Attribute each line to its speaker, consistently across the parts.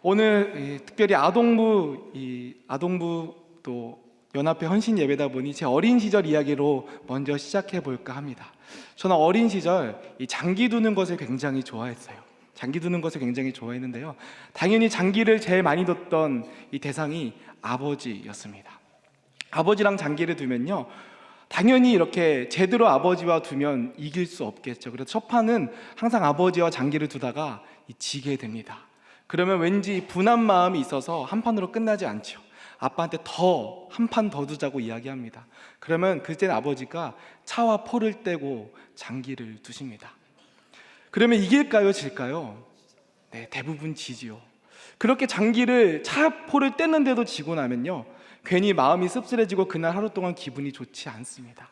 Speaker 1: 오늘 특별히 아동부 또 연합회 헌신 예배다 보니 제 어린 시절 이야기로 먼저 시작해 볼까 합니다. 저는 어린 시절 이 장기 두는 것을 굉장히 좋아했어요. 장기 두는 것을 굉장히 좋아했는데요. 당연히 장기를 제일 많이 뒀던 이 대상이 아버지였습니다. 아버지랑 장기를 두면요, 당연히 이렇게 제대로 아버지와 두면 이길 수 없겠죠. 그래서 첫 판은 항상 아버지와 장기를 두다가 지게 됩니다. 그러면 왠지 분한 마음이 있어서 한 판으로 끝나지 않죠. 아빠한테 한 판 더 두자고 이야기합니다. 그러면 그때는 아버지가 차와 포를 떼고 장기를 두십니다. 그러면 이길까요, 질까요? 네, 대부분 지지요. 그렇게 장기를 포를 떼는데도 지고 나면요, 괜히 마음이 씁쓸해지고 그날 하루 동안 기분이 좋지 않습니다.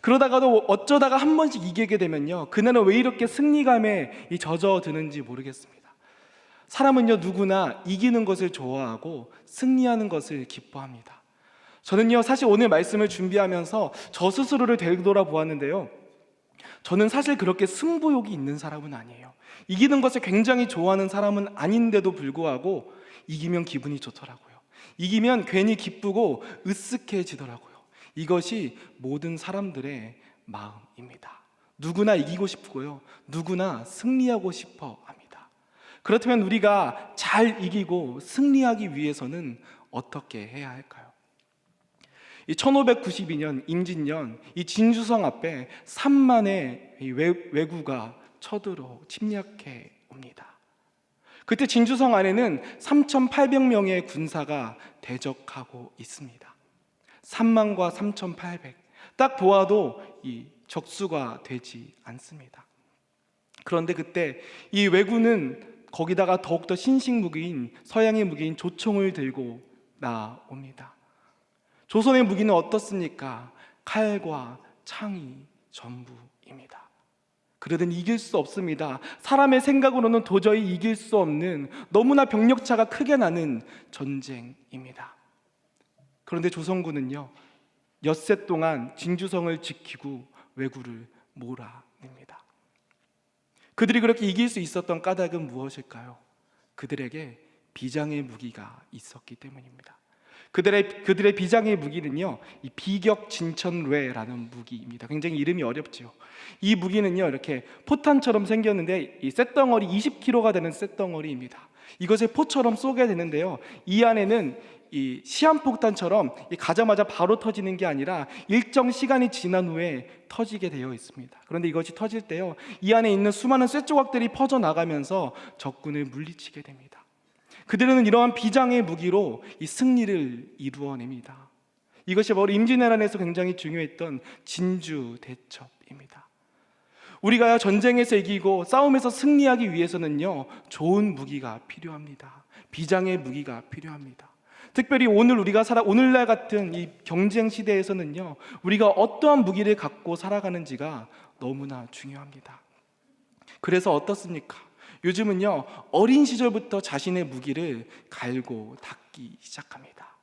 Speaker 1: 그러다가도 어쩌다가 한 번씩 이기게 되면요, 그날은 왜 이렇게 승리감에 젖어드는지 모르겠습니다. 사람은요, 누구나 이기는 것을 좋아하고 승리하는 것을 기뻐합니다. 저는요, 사실 오늘 말씀을 준비하면서 저 스스로를 되돌아보았는데요, 저는 사실 그렇게 승부욕이 있는 사람은 아니에요. 이기는 것을 굉장히 좋아하는 사람은 아닌데도 불구하고 이기면 기분이 좋더라고요. 이기면 괜히 기쁘고 으쓱해지더라고요. 이것이 모든 사람들의 마음입니다. 누구나 이기고 싶고요, 누구나 승리하고 싶어 합니다. 그렇다면 우리가 잘 이기고 승리하기 위해서는 어떻게 해야 할까요? 1592년 임진년 이 진주성 앞에 3만의 왜구가 침략해 옵니다. 그때 진주성 안에는 3,800명의 군사가 대적하고 있습니다. 3만과 3,800, 딱 보아도 이 적수가 되지 않습니다. 그런데 그때 이 왜구는 거기다가 더욱더 신식 무기인 서양의 무기인 조총을 들고 나옵니다. 조선의 무기는 어떻습니까? 칼과 창이 전부입니다. 그러든 이길 수 없습니다. 사람의 생각으로는 도저히 이길 수 없는, 너무나 병력차가 크게 나는 전쟁입니다. 그런데 조선군은요, 엿새 동안 진주성을 지키고 왜구를 몰아냅니다. 그들이 그렇게 이길 수 있었던 까닭은 무엇일까요? 그들에게 비장의 무기가 있었기 때문입니다. 그들의 비장의 무기는요, 이 비격진천뢰라는 무기입니다. 굉장히 이름이 어렵죠. 이 무기는요, 이렇게 포탄처럼 생겼는데 이 쇳덩어리 20kg가 되는 쇳덩어리입니다. 이것을 포처럼 쏘게 되는데요, 이 안에는 이 시한폭탄처럼 가자마자 바로 터지는 게 아니라 일정 시간이 지난 후에 터지게 되어 있습니다. 그런데 이것이 터질 때요, 이 안에 있는 수많은 쇳조각들이 퍼져나가면서 적군을 물리치게 됩니다. 그들은 이러한 비장의 무기로 이 승리를 이루어냅니다. 이것이 바로 임진왜란에서 굉장히 중요했던 진주대첩입니다. 우리가 전쟁에서 이기고 싸움에서 승리하기 위해서는요, 좋은 무기가 필요합니다. 비장의 무기가 필요합니다. 특별히 오늘날 같은 이 경쟁 시대에서는요, 우리가 어떠한 무기를 갖고 살아가는지가 너무나 중요합니다. 그래서 어떻습니까? 요즘은요, 어린 시절부터 자신의 무기를 갈고 닦기 시작합니다.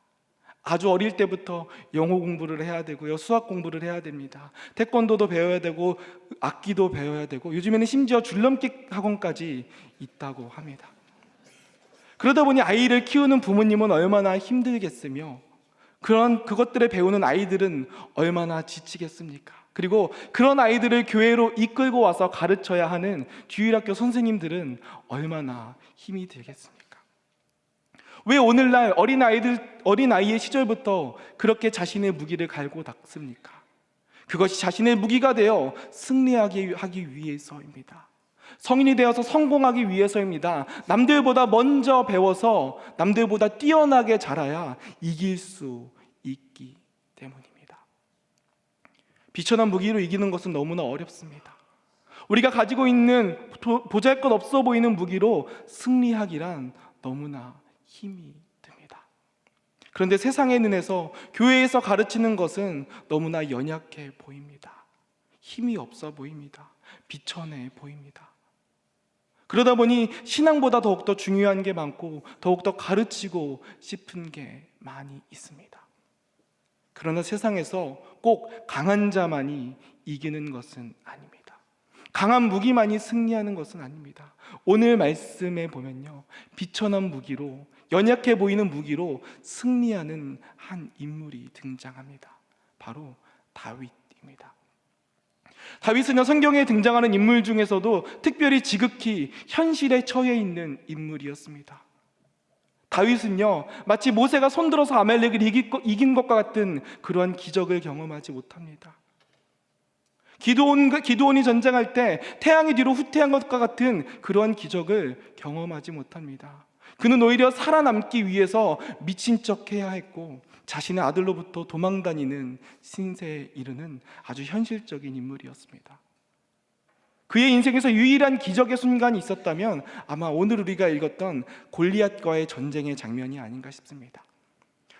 Speaker 1: 아주 어릴 때부터 영어 공부를 해야 되고요, 수학 공부를 해야 됩니다. 태권도도 배워야 되고 악기도 배워야 되고, 요즘에는 심지어 줄넘기 학원까지 있다고 합니다. 그러다 보니 아이를 키우는 부모님은 얼마나 힘들겠으며, 그것들을 배우는 아이들은 얼마나 지치겠습니까? 그리고 그런 아이들을 교회로 이끌고 와서 가르쳐야 하는 주일학교 선생님들은 얼마나 힘이 들겠습니까? 왜 오늘날 어린아이의 시절부터 그렇게 자신의 무기를 갈고 닦습니까? 그것이 자신의 무기가 되어 승리하기 위해서입니다. 성인이 되어서 성공하기 위해서입니다. 남들보다 먼저 배워서 남들보다 뛰어나게 자라야 이길 수 있기 때문입니다. 비천한 무기로 이기는 것은 너무나 어렵습니다. 우리가 가지고 있는 보잘것없어 보이는 무기로 승리하기란 너무나 힘이 듭니다. 그런데 세상의 눈에서, 교회에서 가르치는 것은 너무나 연약해 보입니다. 힘이 없어 보입니다. 비천해 보입니다. 그러다 보니 신앙보다 더욱더 중요한 게 많고 더욱더 가르치고 싶은 게 많이 있습니다. 그러나 세상에서 꼭 강한 자만이 이기는 것은 아닙니다. 강한 무기만이 승리하는 것은 아닙니다. 오늘 말씀에 보면요, 비천한 무기로, 연약해 보이는 무기로 승리하는 한 인물이 등장합니다. 바로 다윗입니다. 다윗은요, 성경에 등장하는 인물 중에서도 특별히 지극히 현실에 처해 있는 인물이었습니다. 다윗은요, 마치 모세가 손들어서 아말렉을 이긴 것과 같은 그러한 기적을 경험하지 못합니다. 기드온이 전쟁할 때 태양이 뒤로 후퇴한 것과 같은 그러한 기적을 경험하지 못합니다. 그는 오히려 살아남기 위해서 미친 척 해야 했고, 자신의 아들로부터 도망다니는 신세에 이르는 아주 현실적인 인물이었습니다. 그의 인생에서 유일한 기적의 순간이 있었다면 아마 오늘 우리가 읽었던 골리앗과의 전쟁의 장면이 아닌가 싶습니다.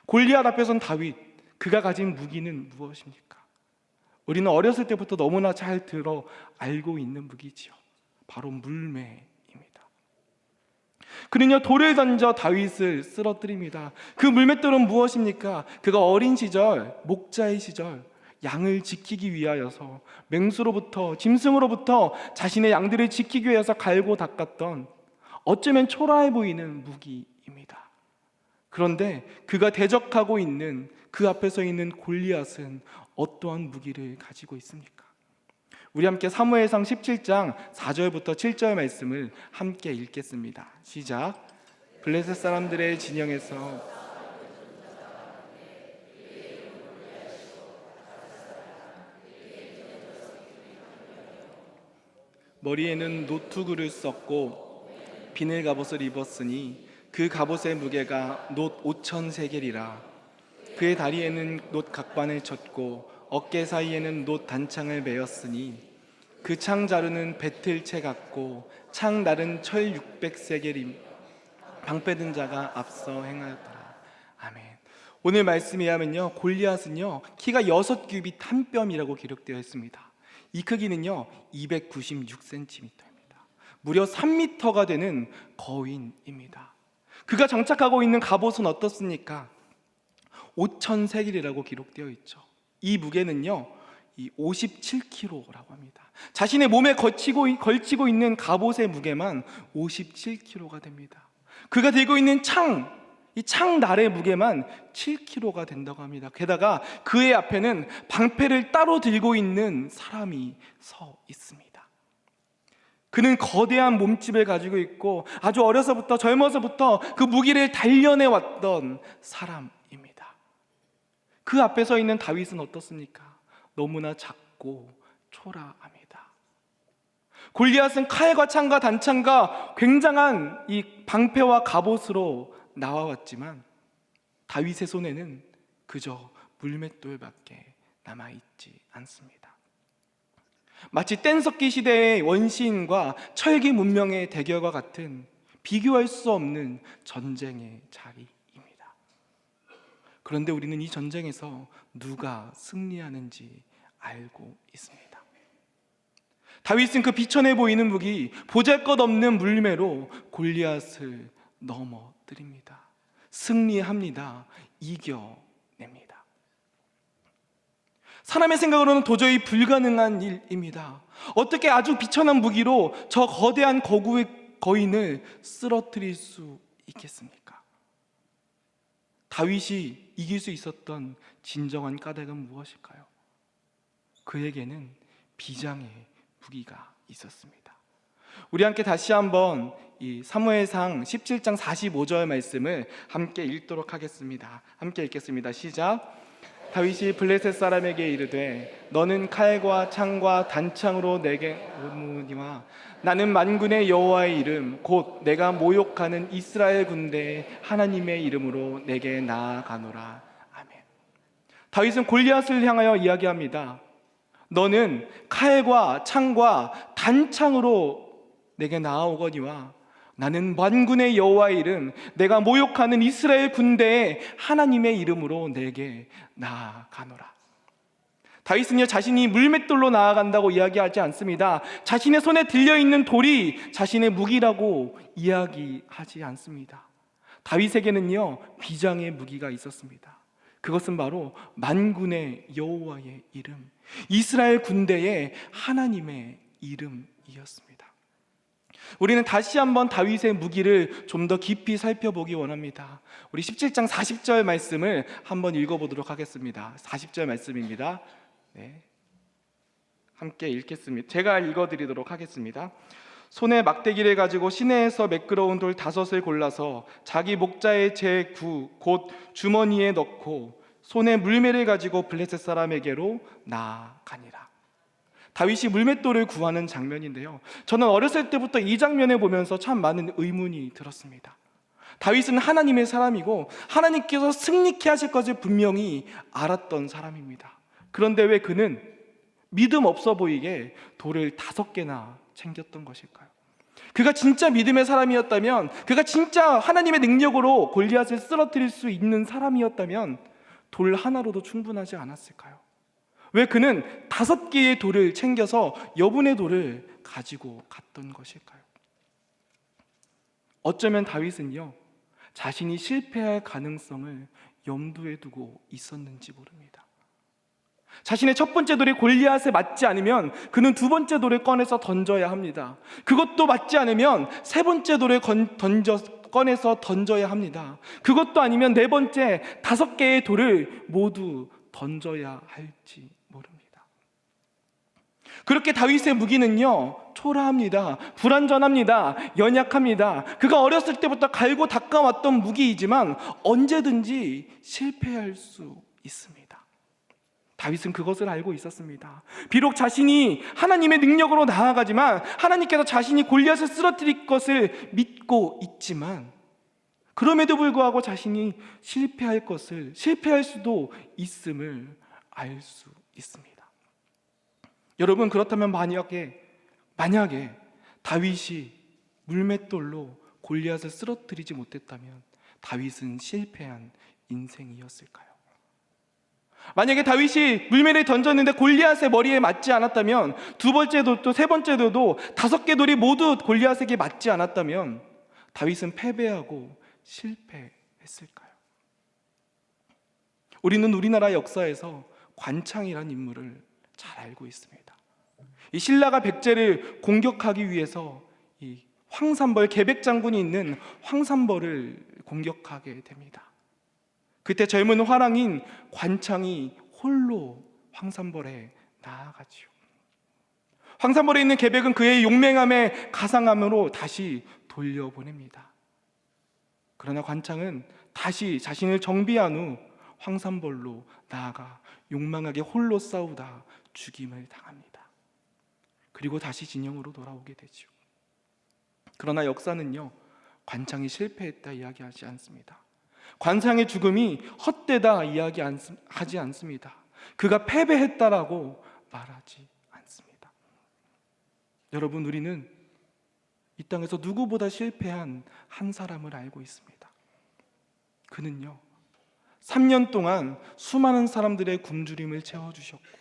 Speaker 1: 골리앗 앞에선 다윗, 그가 가진 무기는 무엇입니까? 우리는 어렸을 때부터 너무나 잘 들어 알고 있는 무기지요. 바로 물매입니다. 그는요, 돌을 던져 다윗을 쓰러뜨립니다. 그 물맷돌은 무엇입니까? 그가 어린 시절, 목자의 시절, 양을 지키기 위하여서, 맹수로부터, 짐승으로부터 자신의 양들을 지키기 위해서 갈고 닦았던, 어쩌면 초라해 보이는 무기입니다. 그런데 그가 대적하고 있는, 그 앞에 서 있는 골리앗은 어떠한 무기를 가지고 있습니까? 우리 함께 사무엘상 17장 4절부터 7절 말씀을 함께 읽겠습니다. 시작. 블레셋 사람들의 진영에서 머리에는 노투구를 썼고 비늘 갑옷을 입었으니 그 갑옷의 무게가 놋 5천 세겔이라. 그의 다리에는 놋 각반을 쳤고 어깨 사이에는 놋 단창을 메었으니 그 창 자루는 배틀채 같고 창 날은 철 600세겔임. 방패든 자가 앞서 행하였더라. 아멘. 오늘 말씀에 의하면요, 골리앗은요 키가 6규빗 한 뼘이라고 기록되어 있습니다. 이 크기는요 296cm입니다. 무려 3m가 되는 거인입니다. 그가 장착하고 있는 갑옷은 어떻습니까? 5,000세겔이라고 기록되어 있죠. 이 무게는요 57kg라고 합니다. 자신의 몸에 걸치고 있는 갑옷의 무게만 57kg가 됩니다. 그가 들고 있는 이 창날의 무게만 7kg가 된다고 합니다. 게다가 그의 앞에는 방패를 따로 들고 있는 사람이 서 있습니다. 그는 거대한 몸집을 가지고 있고 아주 젊어서부터 그 무기를 단련해 왔던 사람입니다. 그 앞에 서 있는 다윗은 어떻습니까? 너무나 작고 초라합니다. 골리앗은 칼과 창과 단창과 굉장한 이 방패와 갑옷으로 나와왔지만 다윗의 손에는 그저 물맷돌밖에 남아있지 않습니다. 마치 뗀석기 시대의 원시인과 철기 문명의 대결과 같은 비교할 수 없는 전쟁의 자리입니다. 그런데 우리는 이 전쟁에서 누가 승리하는지 알고 있습니다. 다윗은 그 비천해 보이는 무기, 보잘것없는 물매로 골리앗을 넘어뜨립니다. 승리합니다. 이겨냅니다. 사람의 생각으로는 도저히 불가능한 일입니다. 어떻게 아주 비천한 무기로 저 거대한 거인을 쓰러뜨릴 수 있겠습니까? 다윗이 이길 수 있었던 진정한 까닭은 무엇일까요? 그에게는 비장의 무기가 있었습니다. 우리 함께 다시 한번 이 사무엘상 17장 45절 말씀을 함께 읽도록 하겠습니다. 함께 읽겠습니다. 시작. 다윗이 블레셋 사람에게 이르되 너는 칼과 창과 단창으로 내게 오무니와 나는 만군의 여호와의 이름 곧 내가 모욕하는 이스라엘 군대의 하나님의 이름으로 내게 나아가노라. 아멘. 다윗은 골리앗을 향하여 이야기합니다. 너는 칼과 창과 단창으로 내게 나아오거니와 나는 만군의 여호와의 이름 내가 모욕하는 이스라엘 군대의 하나님의 이름으로 내게 나아가노라. 다윗은요 자신이 물맷돌로 나아간다고 이야기하지 않습니다. 자신의 손에 들려있는 돌이 자신의 무기라고 이야기하지 않습니다. 다윗에게는요 비장의 무기가 있었습니다. 그것은 바로 만군의 여호와의 이름, 이스라엘 군대의 하나님의 이름이었습니다. 우리는 다시 한번 다윗의 무기를 좀 더 깊이 살펴보기 원합니다. 우리 17장 40절 말씀을 한번 읽어보도록 하겠습니다. 40절 말씀입니다. 네, 함께 읽겠습니다. 제가 읽어드리도록 하겠습니다. 손에 막대기를 가지고 시내에서 매끄러운 돌 5을 골라서 자기 목자의 제9 곧 주머니에 넣고 손에 물매를 가지고 블레셋 사람에게로 나아가니라. 다윗이 물맷돌을 구하는 장면인데요, 저는 어렸을 때부터 이 장면을 보면서 참 많은 의문이 들었습니다. 다윗은 하나님의 사람이고 하나님께서 승리케 하실 것을 분명히 알았던 사람입니다. 그런데 왜 그는 믿음 없어 보이게 돌을 5개나 챙겼던 것일까요? 그가 진짜 믿음의 사람이었다면, 그가 진짜 하나님의 능력으로 골리앗을 쓰러뜨릴 수 있는 사람이었다면 돌 하나로도 충분하지 않았을까요? 왜 그는 5개의 돌을 챙겨서 여분의 돌을 가지고 갔던 것일까요? 어쩌면 다윗은요, 자신이 실패할 가능성을 염두에 두고 있었는지 모릅니다. 자신의 첫 번째 돌이 골리앗에 맞지 않으면 그는 두 번째 돌을 꺼내서 던져야 합니다. 그것도 맞지 않으면 세 번째 돌을 꺼내서 던져야 합니다. 그것도 아니면 네 번째, 5개의 돌을 모두 던져야 할지 모릅니다. 그렇게 다윗의 무기는요, 초라합니다. 불완전합니다. 연약합니다. 그가 어렸을 때부터 갈고 닦아왔던 무기이지만 언제든지 실패할 수 있습니다. 다윗은 그것을 알고 있었습니다. 비록 자신이 하나님의 능력으로 나아가지만, 하나님께서 자신이 골리앗을 쓰러뜨릴 것을 믿고 있지만, 그럼에도 불구하고 자신이 실패할 수도 있음을 알 수 있습니다. 여러분, 그렇다면 만약에 다윗이 물맷돌로 골리앗을 쓰러뜨리지 못했다면 다윗은 실패한 인생이었을까요? 만약에 다윗이 물매를 던졌는데 골리앗의 머리에 맞지 않았다면, 두 번째 돌도 세 번째 돌도 5개 돌이 모두 골리앗에게 맞지 않았다면 다윗은 패배하고 실패했을까요? 우리는 우리나라 역사에서 관창이라는 인물을 잘 알고 있습니다. 이 신라가 백제를 공격하기 위해서 이 황산벌, 계백장군이 있는 황산벌을 공격하게 됩니다. 그때 젊은 화랑인 관창이 홀로 황산벌에 나아가지요. 황산벌에 있는 계백은 그의 용맹함에 가상함으로 다시 돌려보냅니다. 그러나 관창은 다시 자신을 정비한 후 황산벌로 나아가 용맹하게 홀로 싸우다 죽임을 당합니다. 그리고 다시 진영으로 돌아오게 되죠. 그러나 역사는요, 관창이 실패했다 이야기하지 않습니다. 관창의 죽음이 헛되다 이야기하지 않습니다. 그가 패배했다라고 말하지 않습니다. 여러분, 우리는 이 땅에서 누구보다 실패한 한 사람을 알고 있습니다. 그는요, 3년 동안 수많은 사람들의 굶주림을 채워주셨고,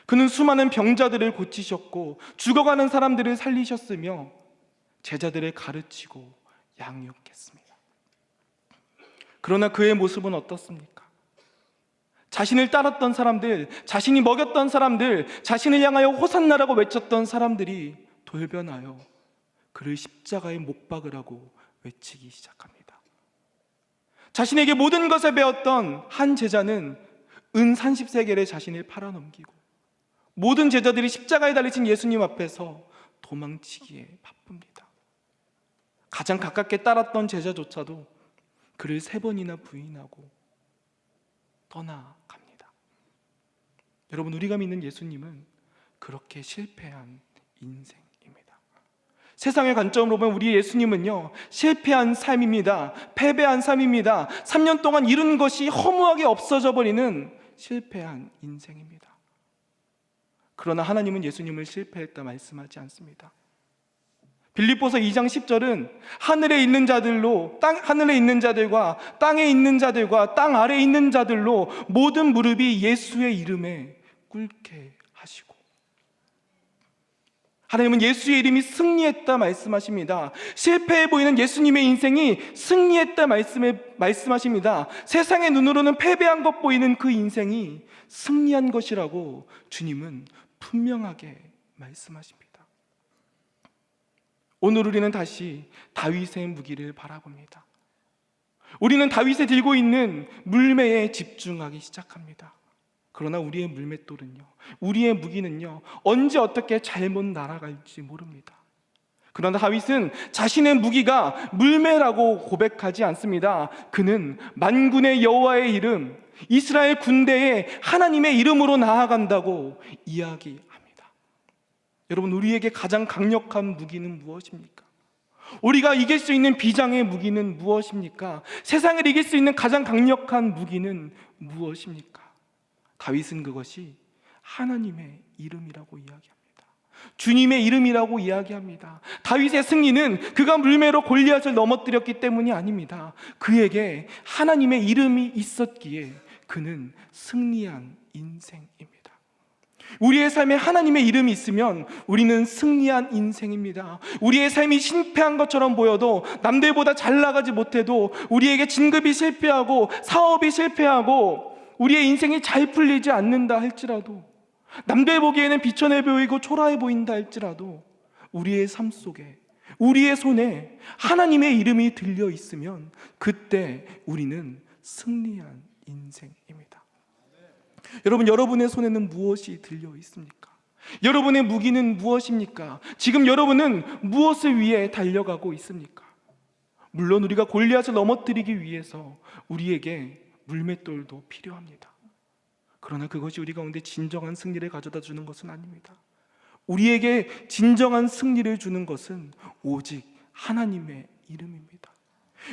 Speaker 1: 그는 수많은 병자들을 고치셨고, 죽어가는 사람들을 살리셨으며 제자들을 가르치고 양육했습니다. 그러나 그의 모습은 어떻습니까? 자신을 따랐던 사람들, 자신이 먹였던 사람들, 자신을 향하여 호산나라고 외쳤던 사람들이 돌변하여 그를 십자가에 못 박으라고 외치기 시작합니다. 자신에게 모든 것을 배웠던 한 제자는 은 30세겔에 자신을 팔아넘기고, 모든 제자들이 십자가에 달리신 예수님 앞에서 도망치기에 바쁩니다. 가장 가깝게 따랐던 제자조차도 그를 3번이나 부인하고 떠나갑니다. 여러분, 우리가 믿는 예수님은 그렇게 실패한 인생입니다. 세상의 관점으로 보면 우리 예수님은요, 실패한 삶입니다. 패배한 삶입니다. 3년 동안 이룬 것이 허무하게 없어져 버리는 실패한 인생입니다. 그러나 하나님은 예수님을 실패했다 말씀하지 않습니다. 빌립보서 2장 10절은 하늘에 있는 자들과 땅에 있는 자들과 땅 아래에 있는 자들로 모든 무릎이 예수의 이름에 꿇게 하시고, 하나님은 예수의 이름이 승리했다 말씀하십니다. 실패해 보이는 예수님의 인생이 승리했다 말씀하십니다. 세상의 눈으로는 패배한 것 보이는 그 인생이 승리한 것이라고 주님은 분명하게 말씀하십니다. 오늘 우리는 다시 다윗의 무기를 바라봅니다. 우리는 다윗이 들고 있는 물매에 집중하기 시작합니다. 그러나 우리의 물맷돌은요, 우리의 무기는요, 언제 어떻게 잘못 날아갈지 모릅니다. 그러나 다윗은 자신의 무기가 물매라고 고백하지 않습니다. 그는 만군의 여호와의 이름, 이스라엘 군대의 하나님의 이름으로 나아간다고 이야기합니다. 여러분, 우리에게 가장 강력한 무기는 무엇입니까? 우리가 이길 수 있는 비장의 무기는 무엇입니까? 세상을 이길 수 있는 가장 강력한 무기는 무엇입니까? 다윗은 그것이 하나님의 이름이라고 이야기합니다. 주님의 이름이라고 이야기합니다. 다윗의 승리는 그가 물매로 골리앗을 넘어뜨렸기 때문이 아닙니다. 그에게 하나님의 이름이 있었기에 그는 승리한 인생입니다. 우리의 삶에 하나님의 이름이 있으면 우리는 승리한 인생입니다. 우리의 삶이 실패한 것처럼 보여도, 남들보다 잘 나가지 못해도, 우리에게 진급이 실패하고 사업이 실패하고 우리의 인생이 잘 풀리지 않는다 할지라도, 남들 보기에는 비천해 보이고 초라해 보인다 할지라도, 우리의 삶 속에, 우리의 손에 하나님의 이름이 들려 있으면 그때 우리는 승리한 인생입니다. 여러분, 여러분의 손에는 무엇이 들려 있습니까? 여러분의 무기는 무엇입니까? 지금 여러분은 무엇을 위해 달려가고 있습니까? 물론 우리가 골리앗을 넘어뜨리기 위해서 우리에게 물맷돌도 필요합니다. 그러나 그것이 우리 가운데 진정한 승리를 가져다 주는 것은 아닙니다. 우리에게 진정한 승리를 주는 것은 오직 하나님의 이름입니다.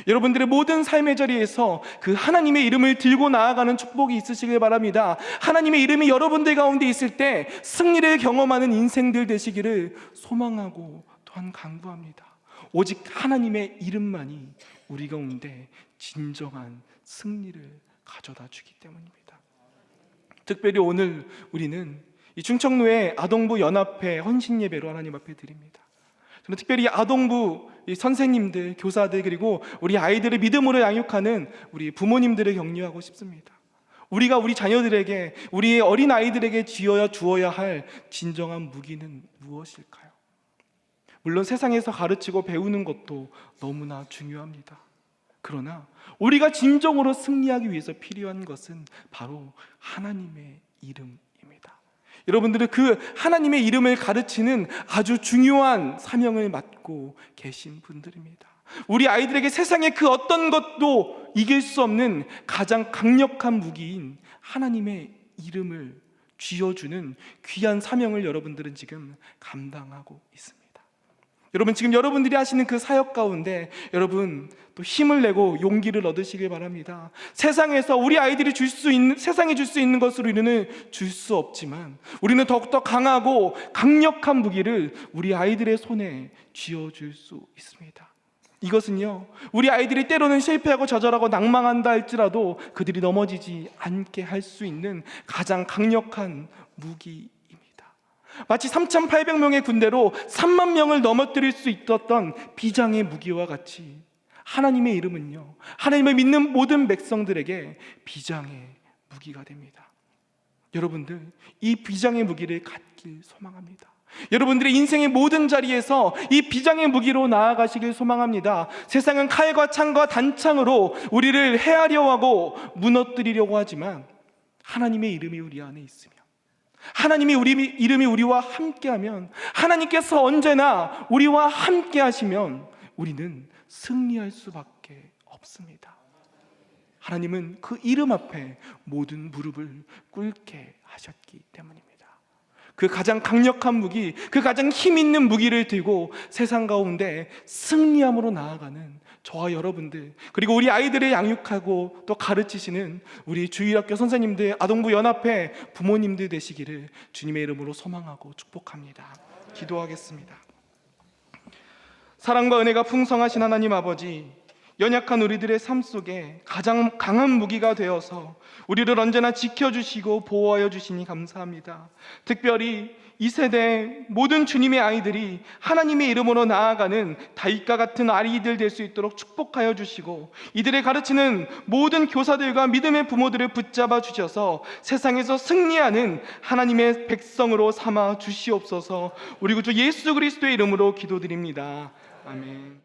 Speaker 1: 여러분들의 모든 삶의 자리에서 그 하나님의 이름을 들고 나아가는 축복이 있으시길 바랍니다. 하나님의 이름이 여러분들 가운데 있을 때 승리를 경험하는 인생들 되시기를 소망하고 또한 간구합니다. 오직 하나님의 이름만이 우리 가운데 진정한 승리를 가져다 주기 때문입니다. 특별히 오늘 우리는 이 충청로의 아동부 연합회 헌신 예배로 하나님 앞에 드립니다. 저는 특별히 아동부 선생님들, 교사들, 그리고 우리 아이들을 믿음으로 양육하는 우리 부모님들을 격려하고 싶습니다. 우리가 우리 자녀들에게, 우리의 어린 아이들에게 주어야 할 진정한 무기는 무엇일까요? 물론 세상에서 가르치고 배우는 것도 너무나 중요합니다. 그러나 우리가 진정으로 승리하기 위해서 필요한 것은 바로 하나님의 이름입니다. 여러분들은 그 하나님의 이름을 가르치는 아주 중요한 사명을 맡고 계신 분들입니다. 우리 아이들에게 세상의 그 어떤 것도 이길 수 없는 가장 강력한 무기인 하나님의 이름을 쥐어주는 귀한 사명을 여러분들은 지금 감당하고 있습니다. 여러분, 지금 여러분들이 하시는 그 사역 가운데 여러분 또 힘을 내고 용기를 얻으시길 바랍니다. 세상에서 우리 아이들이 세상에 줄 수 있는 것으로 우리는 줄 수 없지만 우리는 더욱더 강하고 강력한 무기를 우리 아이들의 손에 쥐어줄 수 있습니다. 이것은요, 우리 아이들이 때로는 실패하고 좌절하고 낭망한다 할지라도 그들이 넘어지지 않게 할 수 있는 가장 강력한 무기입니다. 마치 3,800명의 군대로 3만 명을 넘어뜨릴 수 있었던 비장의 무기와 같이 하나님의 이름은요, 하나님을 믿는 모든 백성들에게 비장의 무기가 됩니다. 여러분들, 이 비장의 무기를 갖길 소망합니다. 여러분들의 인생의 모든 자리에서 이 비장의 무기로 나아가시길 소망합니다. 세상은 칼과 창과 단창으로 우리를 해하려 하고 무너뜨리려고 하지만 하나님의 이름이 우리 안에 있으며, 하나님의 이름이 우리와 함께하면, 하나님께서 언제나 우리와 함께 하시면 우리는 승리할 수밖에 없습니다. 하나님은 그 이름 앞에 모든 무릎을 꿇게 하셨기 때문입니다. 그 가장 강력한 무기, 그 가장 힘 있는 무기를 들고 세상 가운데 승리함으로 나아가는 저와 여러분들, 그리고 우리 아이들을 양육하고 또 가르치시는 우리 주일학교 선생님들, 아동부 연합회 부모님들 되시기를 주님의 이름으로 소망하고 축복합니다. 기도하겠습니다. 사랑과 은혜가 풍성하신 하나님 아버지, 연약한 우리들의 삶 속에 가장 강한 무기가 되어서 우리를 언제나 지켜주시고 보호하여 주시니 감사합니다. 특별히 이 세대 모든 주님의 아이들이 하나님의 이름으로 나아가는 다윗과 같은 아이들 될 수 있도록 축복하여 주시고, 이들의 가르치는 모든 교사들과 믿음의 부모들을 붙잡아 주셔서 세상에서 승리하는 하나님의 백성으로 삼아 주시옵소서. 우리 구주 예수 그리스도의 이름으로 기도드립니다. 아멘.